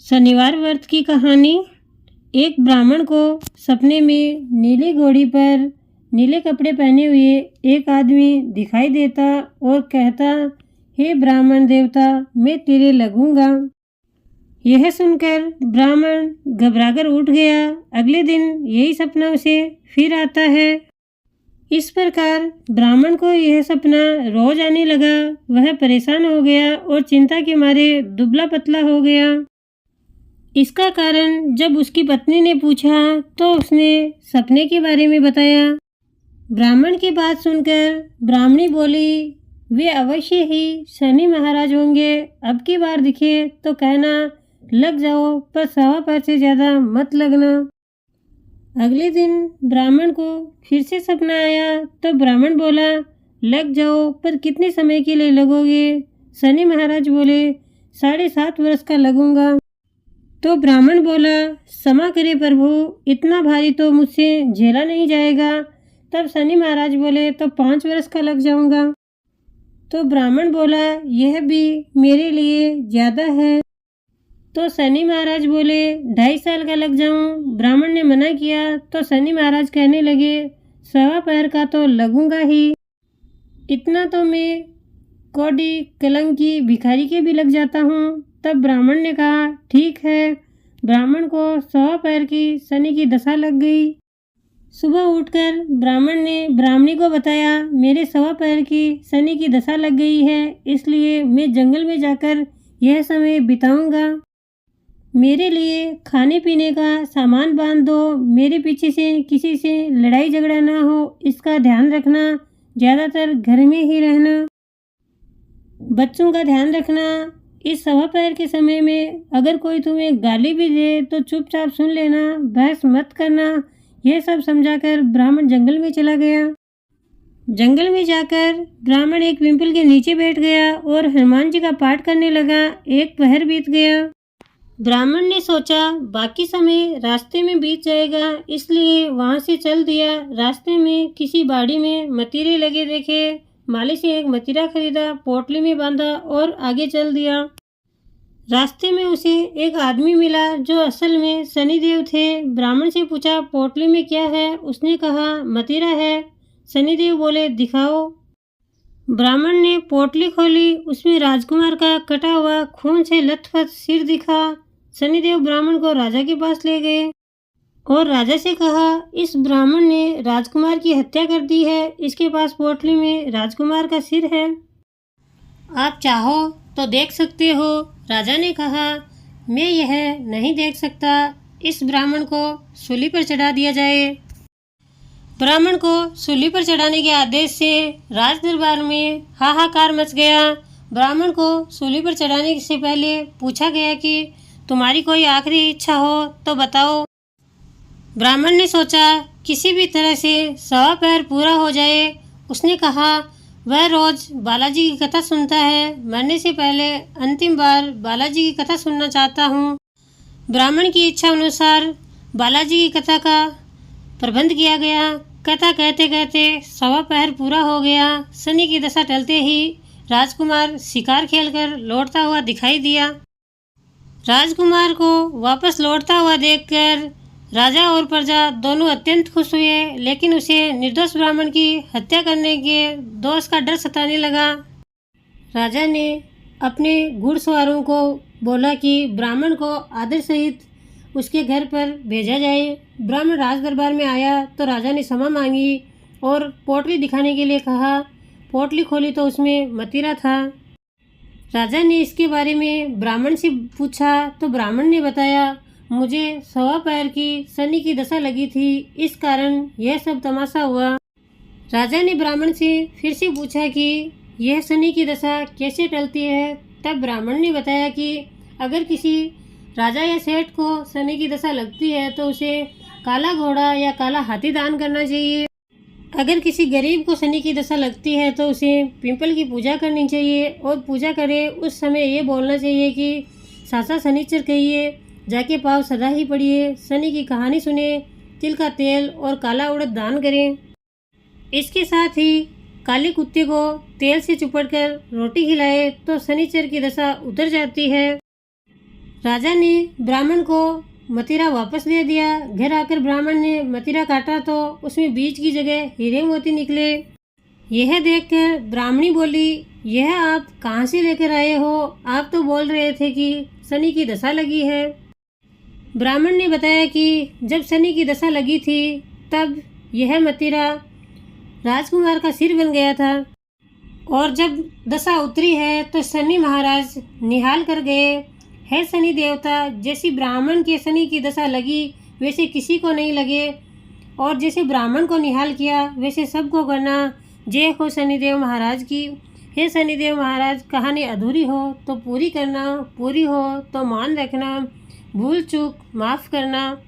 शनिवार व्रत की कहानी। एक ब्राह्मण को सपने में नीली घोड़ी पर नीले कपड़े पहने हुए एक आदमी दिखाई देता और कहता, हे ब्राह्मण देवता, मैं तेरे लगूंगा। यह सुनकर ब्राह्मण घबराकर उठ गया। अगले दिन यही सपना उसे फिर आता है। इस प्रकार ब्राह्मण को यह सपना रोज आने लगा। वह परेशान हो गया और चिंता के मारे दुबला पतला हो गया। इसका कारण जब उसकी पत्नी ने पूछा तो उसने सपने के बारे में बताया। ब्राह्मण की बात सुनकर ब्राह्मणी बोली, वे अवश्य ही शनि महाराज होंगे। अब की बार दिखे तो कहना, लग जाओ, पर सवा पैर से ज़्यादा मत लगना। अगले दिन ब्राह्मण को फिर से सपना आया तो ब्राह्मण बोला, लग जाओ, पर कितने समय के लिए लगोगे? शनि महाराज बोले, 7.5 वर्ष का लगूंगा। तो ब्राह्मण बोला, क्षमा करे प्रभु, इतना भारी तो मुझसे झेला नहीं जाएगा। तब शनि महाराज बोले, तो 5 वर्ष का लग जाऊंगा। तो ब्राह्मण बोला, यह भी मेरे लिए ज़्यादा है। तो शनि महाराज बोले, 2.5 साल का लग जाऊं। ब्राह्मण ने मना किया तो शनि महाराज कहने लगे, सवा पैर का तो लगूंगा ही। इतना तो मैं कोडी कलंकी भिखारी के भी लग जाता हूँ। तब ब्राह्मण ने कहा, ठीक है। ब्राह्मण को सवा पैर की शनि की दशा लग गई। सुबह उठकर ब्राह्मण ने ब्राह्मणी को बताया, मेरे सवा पैर की शनि की दशा लग गई है, इसलिए मैं जंगल में जाकर यह समय बिताऊंगा। मेरे लिए खाने पीने का सामान बांध दो। मेरे पीछे से किसी से लड़ाई झगड़ा ना हो, इसका ध्यान रखना। ज़्यादातर घर में ही रहना। बच्चों का ध्यान रखना। इस सवा पैर के समय में अगर कोई तुम्हें गाली भी दे तो चुपचाप सुन लेना, बहस मत करना। यह सब समझाकर ब्राह्मण जंगल में चला गया। जंगल में जाकर ब्राह्मण एक पिंपल के नीचे बैठ गया और हनुमान जी का पाठ करने लगा। एक पहर बीत गया। ब्राह्मण ने सोचा बाकी समय रास्ते में बीत जाएगा, इसलिए वहां से चल दिया। रास्ते में किसी बाड़ी में मतीरे लगे देखे। माली से एक मतीरा खरीदा, पोटली में बांधा और आगे चल दिया। रास्ते में उसे एक आदमी मिला जो असल में शनिदेव थे। ब्राह्मण से पूछा, पोटली में क्या है? उसने कहा, मतीरा है। शनिदेव बोले, दिखाओ। ब्राह्मण ने पोटली खोली। उसमें राजकुमार का कटा हुआ खून से लथपथ सिर दिखा। शनिदेव ब्राह्मण को राजा के पास ले गए और राजा से कहा, इस ब्राह्मण ने राजकुमार की हत्या कर दी है। इसके पास पोटली में राजकुमार का सिर है, आप चाहो तो देख सकते हो। राजा ने कहा, मैं यह नहीं देख सकता। इस ब्राह्मण को सूली पर चढ़ा दिया जाए। ब्राह्मण को सूली पर चढ़ाने के आदेश से राज दरबार में हाहाकार मच गया। ब्राह्मण को सूली पर चढ़ाने से पहले पूछा गया कि तुम्हारी कोई आखिरी इच्छा हो तो बताओ। ब्राह्मण ने सोचा किसी भी तरह से सवा पैर पूरा हो जाए। उसने कहा, वह रोज बालाजी की कथा सुनता है। मरने से पहले अंतिम बार बालाजी की कथा सुनना चाहता हूँ। ब्राह्मण की इच्छा अनुसार बालाजी की कथा का प्रबंध किया गया। कथा कहते कहते सवा पैर पूरा हो गया। शनि की दशा टलते ही राजकुमार शिकार खेलकर लौटता हुआ दिखाई दिया। राजकुमार को वापस लौटता हुआ देखकर राजा और प्रजा दोनों अत्यंत खुश हुए, लेकिन उसे निर्दोष ब्राह्मण की हत्या करने के दोष का डर सताने लगा। राजा ने अपने घुड़सवारों को बोला कि ब्राह्मण को आदर सहित उसके घर पर भेजा जाए। ब्राह्मण राज दरबार में आया तो राजा ने क्षमा मांगी और पोटली दिखाने के लिए कहा। पोटली खोली तो उसमें मतीरा था। राजा ने इसके बारे में ब्राह्मण से पूछा तो ब्राह्मण ने बताया, मुझे सवा पैर की शनि की दशा लगी थी, इस कारण यह सब तमाशा हुआ। राजा ने ब्राह्मण से फिर से पूछा कि यह शनि की दशा कैसे टलती है। तब ब्राह्मण ने बताया कि अगर किसी राजा या सेठ को शनि की दशा लगती है तो उसे काला घोड़ा या काला हाथी दान करना चाहिए। अगर किसी गरीब को शनि की दशा लगती है तो उसे पिंपल की पूजा करनी चाहिए और पूजा करे उस समय ये बोलना चाहिए कि सासा शनिचर कहिए, जाके पाँव सदा ही पड़िए, शनि की कहानी सुने, तिल का तेल और काला उड़द दान करें। इसके साथ ही काले कुत्ते को तेल से चुपड़कर रोटी खिलाए तो शनिचर की दशा उतर जाती है। राजा ने ब्राह्मण को मदिरा वापस दे दिया। घर आकर ब्राह्मण ने मदिरा काटा तो उसमें बीज की जगह हीरे मोती निकले। यह देखकर ब्राह्मणी बोली, यह आप कहाँ से लेकर आए हो? आप तो बोल रहे थे कि शनि की दशा लगी है। ब्राह्मण ने बताया कि जब शनि की दशा लगी थी तब यह मदिरा राजकुमार का सिर बन गया था, और जब दशा उतरी है तो शनि महाराज निहाल कर गए। है शनि देवता, जैसी ब्राह्मण के शनि की दशा लगी वैसे किसी को नहीं लगे, और जैसे ब्राह्मण को निहाल किया वैसे सबको करना। जय हो शनिदेव महाराज की। हे शनिदेव महाराज, कहानी अधूरी हो तो पूरी करना, पूरी हो तो मान रखना, भूल चूक माफ़ करना।